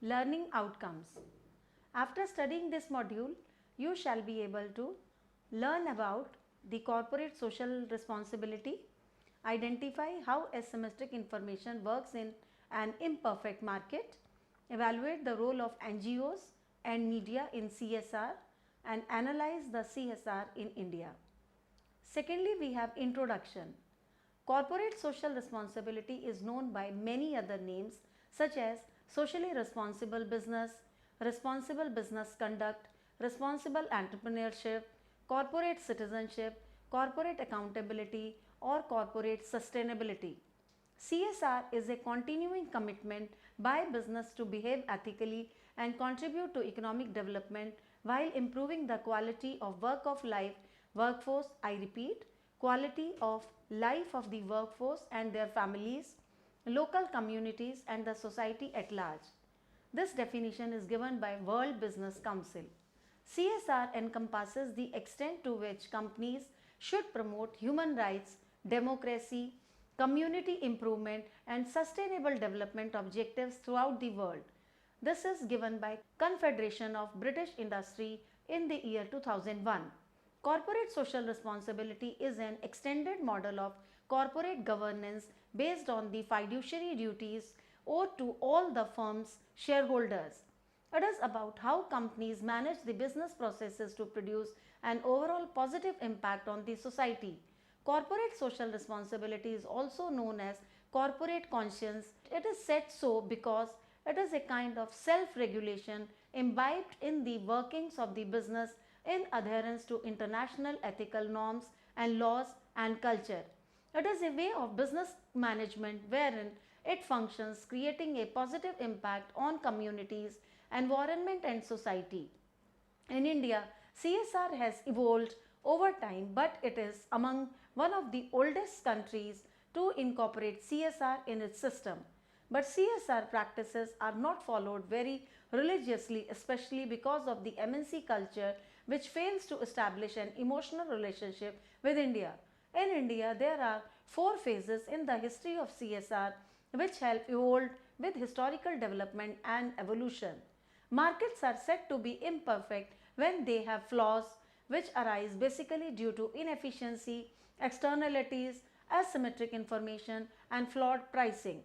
Learning outcomes. After studying this module, you shall be able to learn about the corporate social responsibility, identify how asymmetric information works in an imperfect market, evaluate the role of NGOs and media in CSR, and analyze the CSR in India. Secondly, we have introduction. Corporate social responsibility is known by many other names such as socially responsible business conduct, responsible entrepreneurship, corporate citizenship, corporate accountability, or corporate sustainability. CSR is a continuing commitment by business to behave ethically and contribute to economic development while improving the quality of workforce, I repeat, quality of life of the workforce and their families, local communities and the society at large. This definition is given by World Business Council. CSR encompasses the extent to which companies should promote human rights, democracy, community improvement and sustainable development objectives throughout the world. This is given by Confederation of British Industry in the year 2001. Corporate social responsibility is an extended model of corporate governance based on the fiduciary duties owed to all the firm's shareholders. It is about how companies manage the business processes to produce an overall positive impact on the society. Corporate social responsibility is also known as corporate conscience. It is said so because it is a kind of self-regulation imbibed in the workings of the business in adherence to international ethical norms and laws and culture. It is a way of business management wherein it functions creating a positive impact on communities, environment and society. In India, CSR has evolved over time, but it is among one of the oldest countries to incorporate CSR in its system. But CSR practices are not followed very religiously, especially because of the MNC culture which fails to establish an emotional relationship with India. In India, there are 4 phases in the history of CSR which have evolved with historical development and evolution. Markets are said to be imperfect when they have flaws which arise basically due to inefficiency, externalities, asymmetric information and flawed pricing.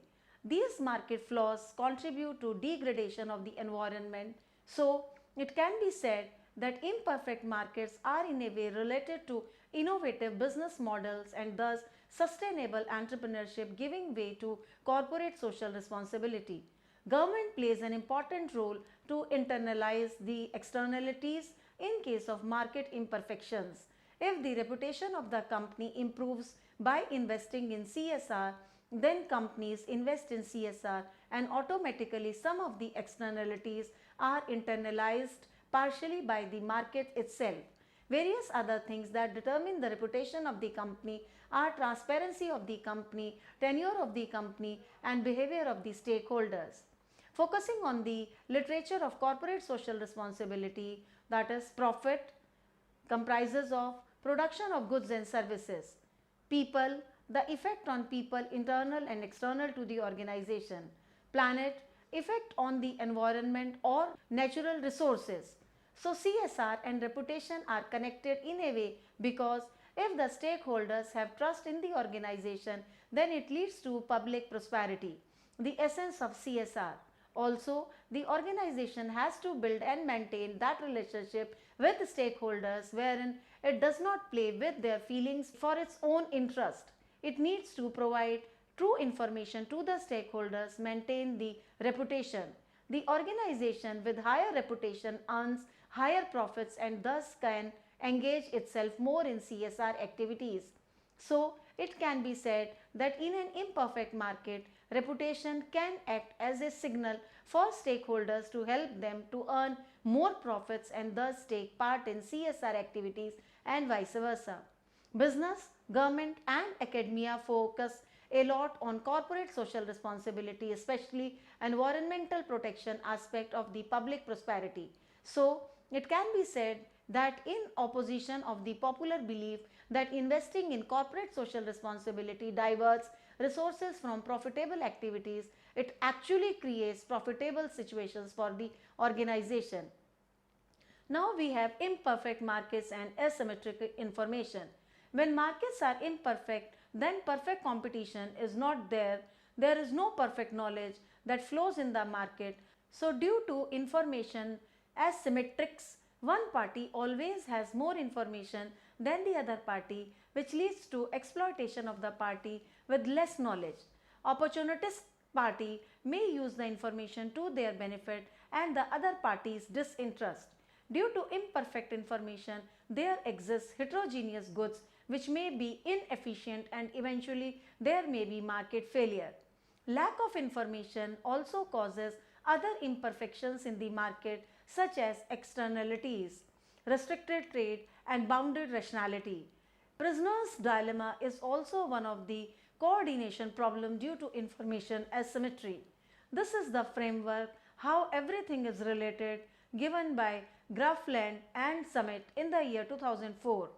These market flaws contribute to degradation of the environment. So, it can be said that imperfect markets are in a way related to innovative business models and thus sustainable entrepreneurship giving way to corporate social responsibility. Government plays an important role to internalize the externalities in case of market imperfections. If the reputation of the company improves by investing in CSR, then companies invest in CSR and automatically some of the externalities are internalized partially by the market itself. Various other things that determine the reputation of the company are transparency of the company, tenure of the company and behavior of the stakeholders. Focusing on the literature of corporate social responsibility, that is profit, comprises of production of goods and services, people, the effect on people internal and external to the organization, planet, effect on the environment or natural resources. So, CSR and reputation are connected in a way because if the stakeholders have trust in the organization, then it leads to public prosperity, the essence of CSR. Also, the organization has to build and maintain that relationship with the stakeholders wherein it does not play with their feelings for its own interest. It needs to provide true information to the stakeholders, maintain the reputation. The organization with higher reputation earns higher profits and thus can engage itself more in CSR activities. So, it can be said that in an imperfect market, reputation can act as a signal for stakeholders to help them to earn more profits and thus take part in CSR activities and vice versa. Business, government and academia focus a lot on corporate social responsibility, especially environmental protection aspect of the public prosperity. So, it can be said that in opposition of the popular belief that investing in corporate social responsibility diverts resources from profitable activities, it actually creates profitable situations for the organization. Now we have imperfect markets and asymmetric information. When markets are imperfect, then perfect competition is not there. There is no perfect knowledge that flows in the market. So due to information asymmetrics, one party always has more information than the other party, which leads to exploitation of the party with less knowledge. Opportunist party may use the information to their benefit and the other party's disinterest. Due to imperfect information, there exists heterogeneous goods which may be inefficient and eventually there may be market failure. Lack of information also causes other imperfections in the market such as externalities, restricted trade and bounded rationality. Prisoner's dilemma is also one of the coordination problem due to information asymmetry. This is the framework how everything is related given by Graafland and Summit in the year 2004.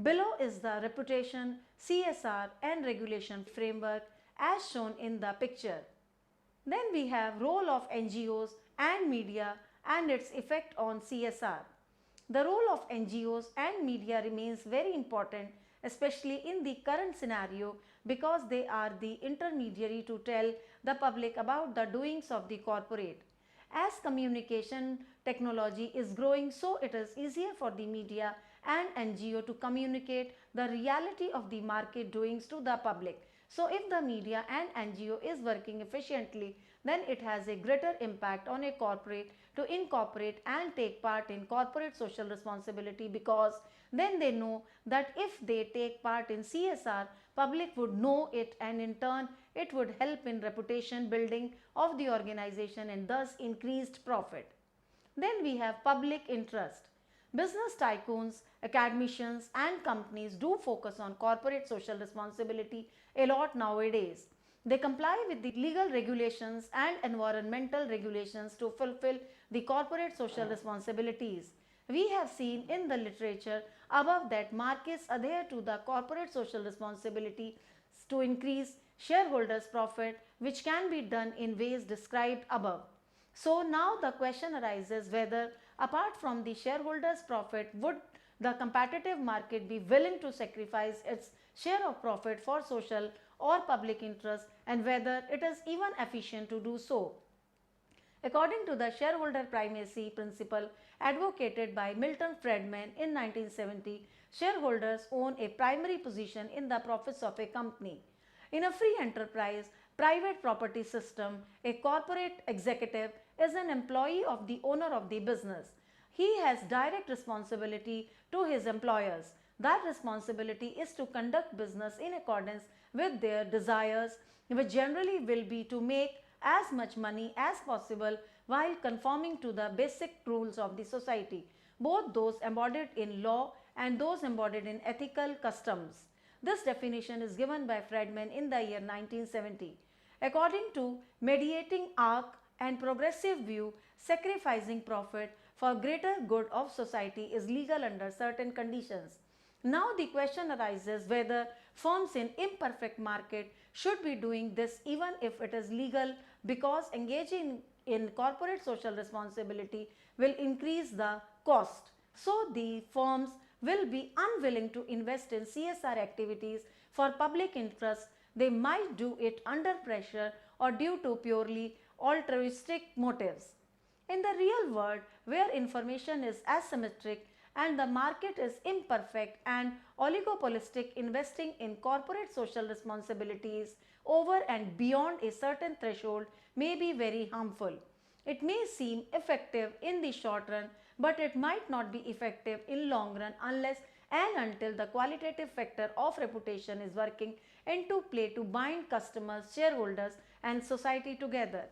Below is the reputation, CSR and regulation framework as shown in the picture. Then we have role of NGOs and media and its effect on CSR. The role of NGOs and media remains very important, especially in the current scenario, because they are the intermediary to tell the public about the doings of the corporate. As communication technology is growing, so it is easier for the media and NGO to communicate the reality of the market doings to the public. So if the media and NGO is working efficiently, then it has a greater impact on a corporate to incorporate and take part in corporate social responsibility, because then they know that if they take part in CSR, public would know it and in turn it would help in reputation building of the organization and thus increased profit. Then we have public interest. Business tycoons, academicians and companies do focus on corporate social responsibility a lot nowadays. They comply with the legal regulations and environmental regulations to fulfill the corporate social responsibilities. We have seen in the literature above that markets adhere to the corporate social responsibility to increase shareholders' profit, which can be done in ways described above. So now the question arises whether apart from the shareholders' profit, would the competitive market be willing to sacrifice its share of profit for social or public interest, and whether it is even efficient to do so. According to the shareholder primacy principle advocated by Milton Friedman in 1970, shareholders own a primary position in the profits of a company. In a free enterprise, private property system, a corporate executive is an employee of the owner of the business. He has direct responsibility to his employers. That responsibility is to conduct business in accordance with their desires, which generally will be to make as much money as possible while conforming to the basic rules of the society, both those embodied in law and those embodied in ethical customs. This definition is given by Friedman in the year 1970. According to mediating arc and progressive view, sacrificing profit for greater good of society is legal under certain conditions. Now the question arises whether firms in imperfect market should be doing this even if it is legal, because engaging in corporate social responsibility will increase the cost. So the firms will be unwilling to invest in CSR activities for public interest. They might do it under pressure or due to purely altruistic motives. In the real world, where information is asymmetric and the market is imperfect and oligopolistic, investing in corporate social responsibilities over and beyond a certain threshold may be very harmful. It may seem effective in the short run, but it might not be effective in long run unless and until the qualitative factor of reputation is working into play to bind customers, shareholders and society together.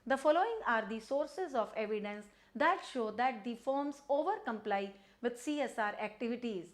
The following are the sources of evidence that show that the firms over comply with CSR activities.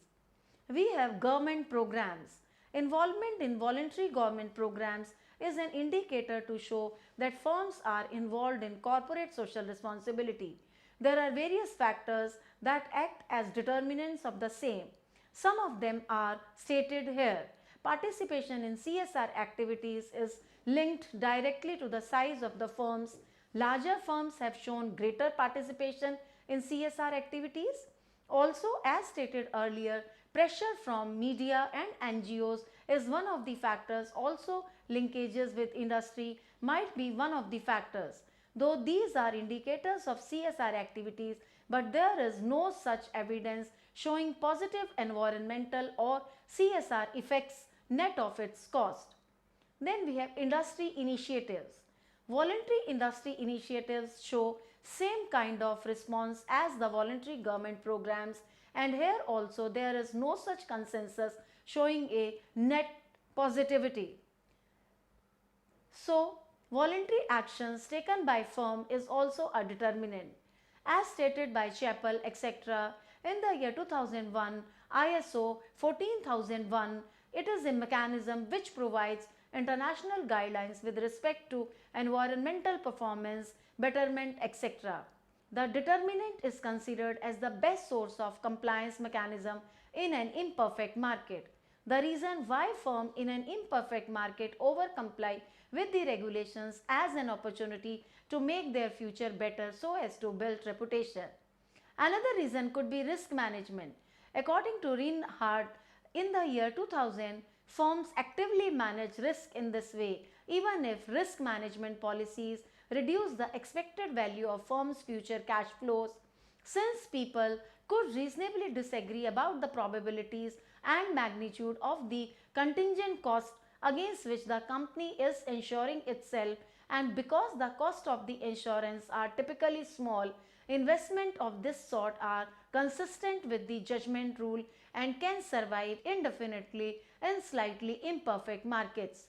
We have government programs. Involvement in voluntary government programs is an indicator to show that firms are involved in corporate social responsibility. There are various factors that act as determinants of the same. Some of them are stated here. participation in CSR activities is linked directly to the size of the firms. Larger firms have shown greater participation in CSR activities. Also, as stated earlier, pressure from media and NGOs is one of the factors. Also, linkages with industry might be one of the factors. Though these are indicators of CSR activities, but there is no such evidence showing positive environmental or CSR effects net of its cost. Then we have industry initiatives. Voluntary industry initiatives show same kind of response as the voluntary government programs, and here also there is no such consensus showing a net positivity. So, voluntary actions taken by firm is also a determinant. As stated by Chappell etc. in the year 2001, ISO 14001, it is a mechanism which provides international guidelines with respect to environmental performance, betterment etc. The determinant is considered as the best source of compliance mechanism in an imperfect market. The reason why firm in an imperfect market over comply with the regulations as an opportunity to make their future better so as to build reputation. Another reason could be risk management. According to Reinhardt, in the year 2000, firms actively manage risk in this way, even if risk management policies reduce the expected value of firm's future cash flows, since people could reasonably disagree about the probabilities and magnitude of the contingent cost against which the company is insuring itself, and because the cost of the insurance are typically small, investment of this sort are consistent with the judgment rule and can survive indefinitely in slightly imperfect markets.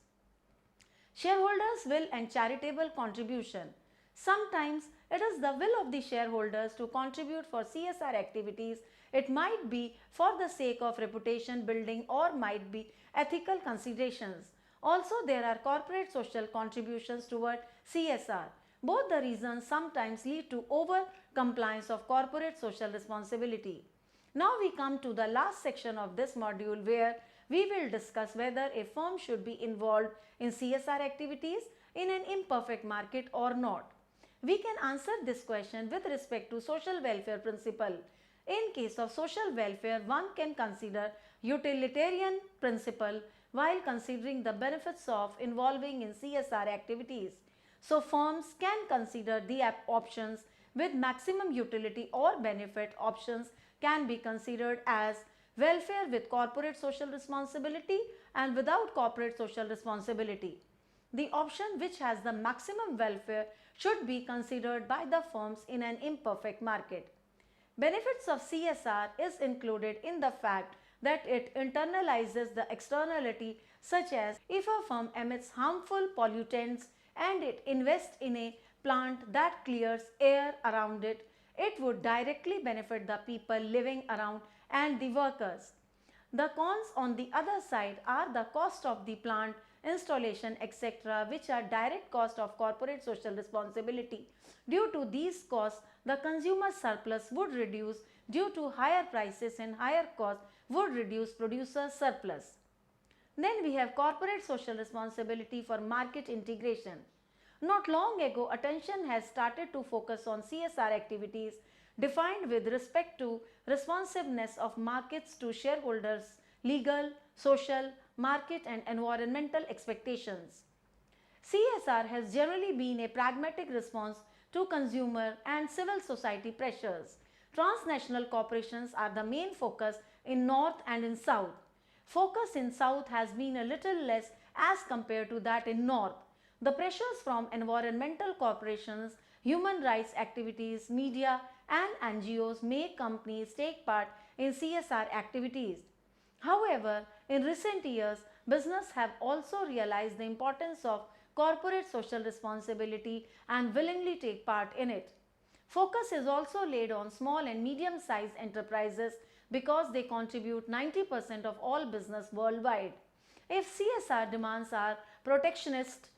Shareholders' will and charitable contribution. Sometimes it is the will of the shareholders to contribute for CSR activities. It might be for the sake of reputation building or might be ethical considerations. Also, there are corporate social contributions toward CSR. Both the reasons sometimes lead to over compliance of corporate social responsibility. Now we come to the last section of this module where we will discuss whether a firm should be involved in CSR activities in an imperfect market or not. We can answer this question with respect to social welfare principle. In case of social welfare, one can consider utilitarian principle while considering the benefits of involving in CSR activities. So, firms can consider the options with maximum utility or benefit. Options can be considered as welfare with corporate social responsibility and without corporate social responsibility. The option which has the maximum welfare should be considered by the firms in an imperfect market. Benefits of CSR is included in the fact that it internalizes the externality, such as if a firm emits harmful pollutants and it invests in a plant that clears air around it, it would directly benefit the people living around and the workers. The cons on the other side are the cost of the plant installation etc., which are direct cost of corporate social responsibility. Due to these costs, the consumer surplus would reduce due to higher prices, and higher costs would reduce producer surplus. Then we have corporate social responsibility for market integration. Not long ago, attention has started to focus on CSR activities defined with respect to responsiveness of markets to shareholders' legal, social, market and environmental expectations. CSR has generally been a pragmatic response to consumer and civil society pressures. Transnational corporations are the main focus in North and in South. Focus in South has been a little less as compared to that in North. The pressures from environmental corporations, human rights activities, media and NGOs make companies take part in CSR activities. However, in recent years, business have also realized the importance of corporate social responsibility and willingly take part in it. Focus is also laid on small and medium-sized enterprises because they contribute 90% of all business worldwide. If CSR demands are protectionist,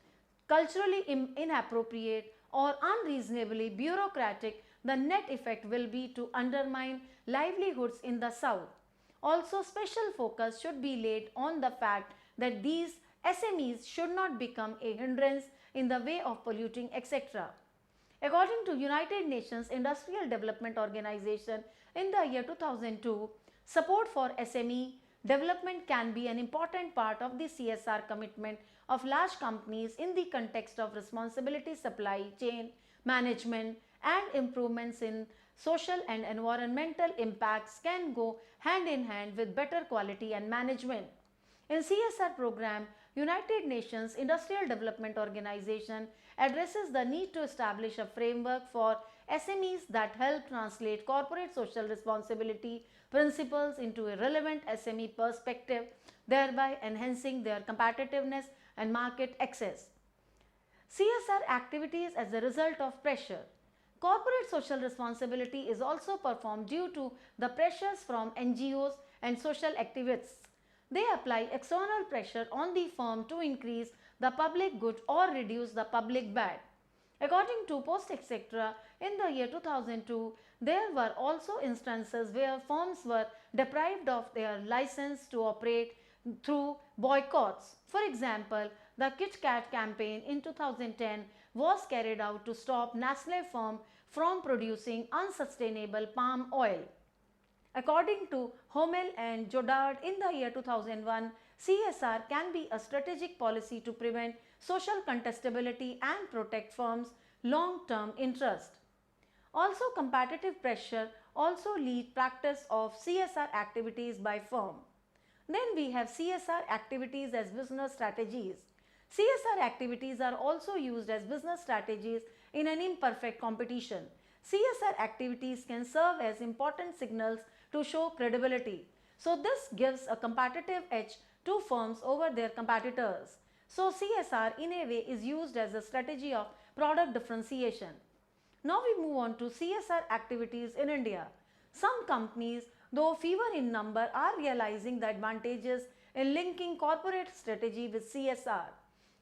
culturally inappropriate or unreasonably bureaucratic, the net effect will be to undermine livelihoods in the South. Also, special focus should be laid on the fact that these SMEs should not become a hindrance in the way of polluting, etc. According to United Nations Industrial Development Organization, in the year 2002, support for SME development can be an important part of the CSR commitment of large companies in the context of responsibility supply chain management, and improvements in social and environmental impacts can go hand in hand with better quality and management. In CSR program, United Nations Industrial Development Organization addresses the need to establish a framework for SMEs that help translate corporate social responsibility principles into a relevant SME perspective, thereby enhancing their competitiveness and market access. CSR activities as a result of pressure. Corporate social responsibility is also performed due to the pressures from NGOs and social activists. They apply external pressure on the firm to increase the public good or reduce the public bad. According to Post etc., in the year 2002, there were also instances where firms were deprived of their license to operate through boycotts. For example, the Kit Kat campaign in 2010 was carried out to stop Nestle firm from producing unsustainable palm oil. According to Hommel and Jodard in the year 2001, CSR can be a strategic policy to prevent social contestability and protect firms' long-term interest. Also, competitive pressure also lead practice of CSR activities by firm. Then we have CSR activities as business strategies. CSR activities are also used as business strategies in an imperfect competition. CSR activities can serve as important signals to show credibility. So this gives a competitive edge to firms over their competitors. So CSR in a way is used as a strategy of product differentiation. Now we move on to CSR activities in India. Some companies, though fewer in number, are realizing the advantages in linking corporate strategy with CSR.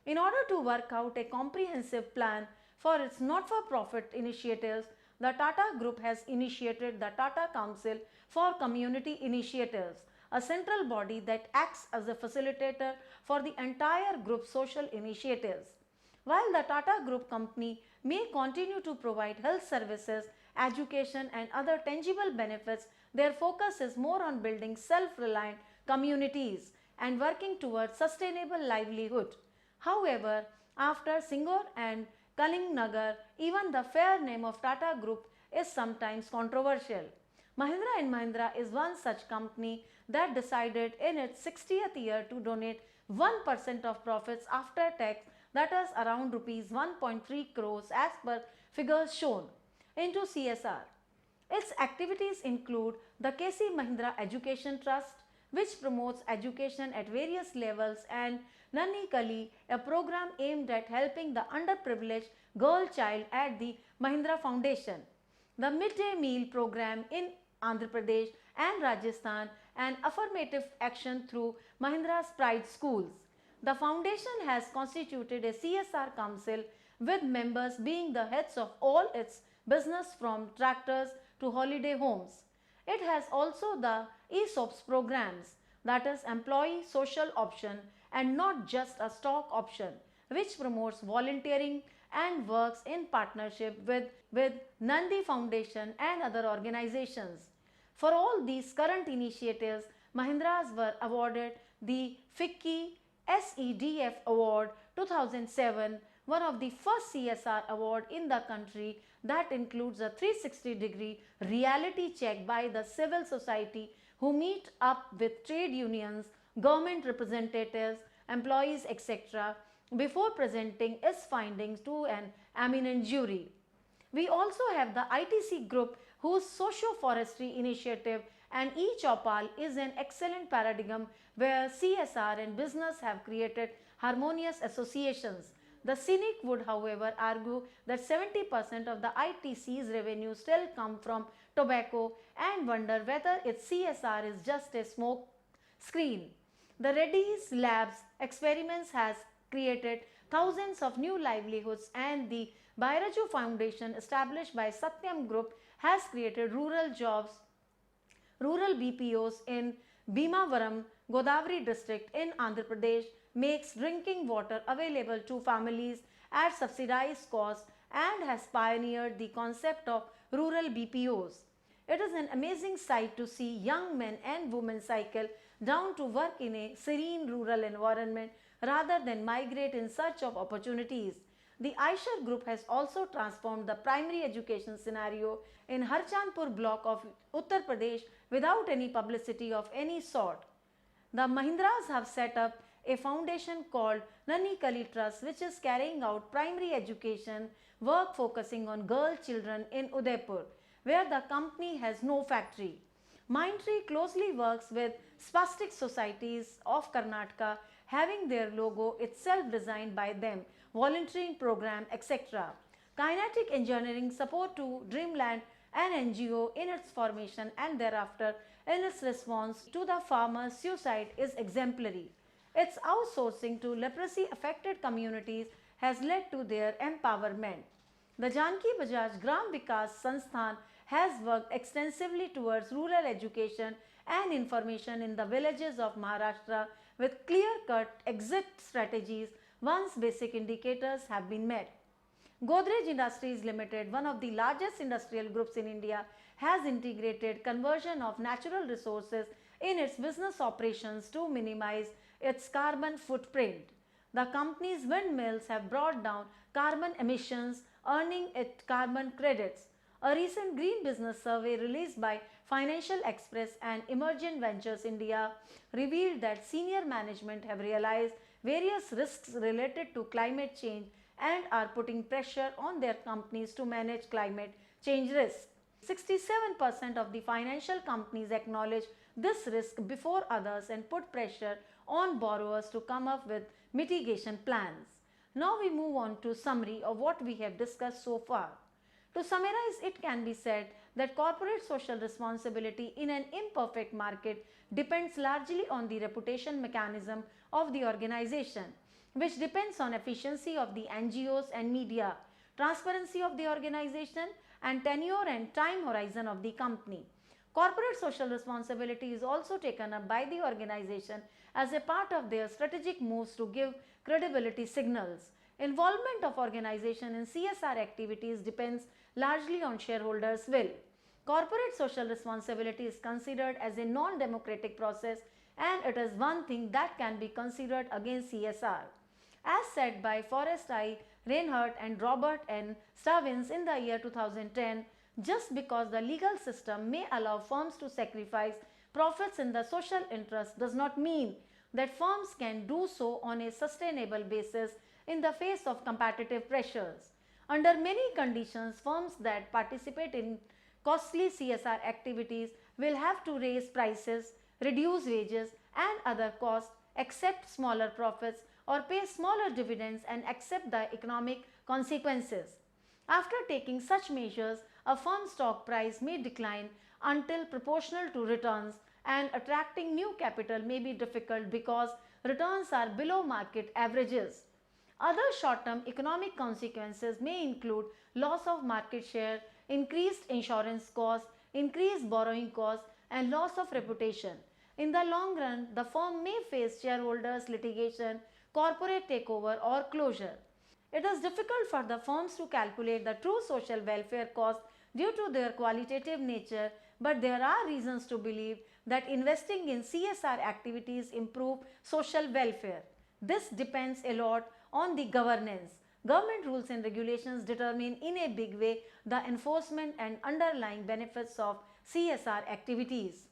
In order to work out a comprehensive plan for its not-for-profit initiatives, the Tata Group has initiated the Tata Council for Community Initiatives, a central body that acts as a facilitator for the entire group's social initiatives. While the Tata Group company may continue to provide health services, education and other tangible benefits, their focus is more on building self-reliant communities and working towards sustainable livelihood. However, after Singapore and Kalingnagar, even the fair name of Tata Group is sometimes controversial. Mahindra & Mahindra is one such company that decided in its 60th year to donate 1% of profits after tax, that is around rupees 1.3 crores as per figures shown, into CSR. Its activities include the KC Mahindra Education Trust, which promotes education at various levels, and Nanni Kali, a program aimed at helping the underprivileged girl child at the Mahindra Foundation. The midday meal program in Andhra Pradesh and Rajasthan, and affirmative action through Mahindra's Pride Schools. The foundation has constituted a CSR council with members being the heads of all its business from tractors to holiday homes. It has also the ESOPs programs, that is employee social option and not just a stock option, which promotes volunteering and works in partnership with Nandi Foundation and other organizations. For all these current initiatives, Mahindras were awarded the FICCI SEDF Award 2007, one of the first CSR award in the country that includes a 360-degree reality check by the civil society who meet up with trade unions, government representatives, employees, etc. before presenting its findings to an eminent jury. We also have the ITC group, whose socio-forestry initiative and e-Chopal is an excellent paradigm where CSR and business have created harmonious associations. The cynic would, however, argue that 70% of the ITC's revenue still come from tobacco and wonder whether its CSR is just a smoke screen. The Reddy's Labs experiments has created thousands of new livelihoods, and the Bairaju Foundation, established by Satyam Group, has created rural jobs, rural BPOs in Bhimavaram, Godavari district in Andhra Pradesh makes drinking water available to families at subsidized cost and has pioneered the concept of rural BPOs. It is an amazing sight to see young men and women cycle down to work in a serene rural environment rather than migrate in search of opportunities. The Aishar group has also transformed the primary education scenario in Harchandpur block of Uttar Pradesh without any publicity of any sort. The Mahindras have set up a foundation called Nani Kali Trust, which is carrying out primary education work focusing on girl children in Udaipur, where the company has no factory. Mindtree closely works with Spastic Societies of Karnataka, having their logo itself designed by them, volunteering program, etc. Kinetic Engineering support to Dreamland, an NGO in its formation and thereafter in its response to the farmers' suicide is exemplary. Its outsourcing to leprosy affected communities has led to their empowerment. The Janki Bajaj Gram Vikas Sansthan has worked extensively towards rural education and information in the villages of Maharashtra with clear-cut exit strategies once basic indicators have been met. Godrej Industries Limited, one of the largest industrial groups in India, has integrated conversion of natural resources in its business operations to minimize its carbon footprint. The company's windmills have brought down carbon emissions, earning it carbon credits. A recent green business survey released by Financial Express and Emergent Ventures India revealed that senior management have realized various risks related to climate change and are putting pressure on their companies to manage climate change risk. 67% of the financial companies acknowledge this risk before others and put pressure on borrowers to come up with mitigation plans. Now we move on to summary of what we have discussed so far. To summarize, it can be said that corporate social responsibility in an imperfect market depends largely on the reputation mechanism of the organization, which depends on efficiency of the NGOs and media, transparency of the organization, and tenure and time horizon of the company. Corporate social responsibility is also taken up by the organization as a part of their strategic moves to give credibility signals. Involvement of organization in CSR activities depends largely on shareholders' will. Corporate social responsibility is considered as a non-democratic process and it is one thing that can be considered against CSR. As said by Forrest I. Reinhardt and Robert N. Stavins in the year 2010, just because the legal system may allow firms to sacrifice profits in the social interest does not mean that firms can do so on a sustainable basis in the face of competitive pressures. Under many conditions, firms that participate in costly CSR activities will have to raise prices, reduce wages and other costs, accept smaller profits or pay smaller dividends and accept the economic consequences. After taking such measures, a firm's stock price may decline until proportional to returns and attracting new capital may be difficult because returns are below market averages. Other short-term economic consequences may include loss of market share, increased insurance costs, increased borrowing costs and loss of reputation. In the long run, the firm may face shareholders litigation, corporate takeover or closure. It is difficult for the firms to calculate the true social welfare cost due to their qualitative nature, but there are reasons to believe that investing in CSR activities improve social welfare. This depends a lot on the governance. Government rules and regulations determine in a big way the enforcement and underlying benefits of CSR activities.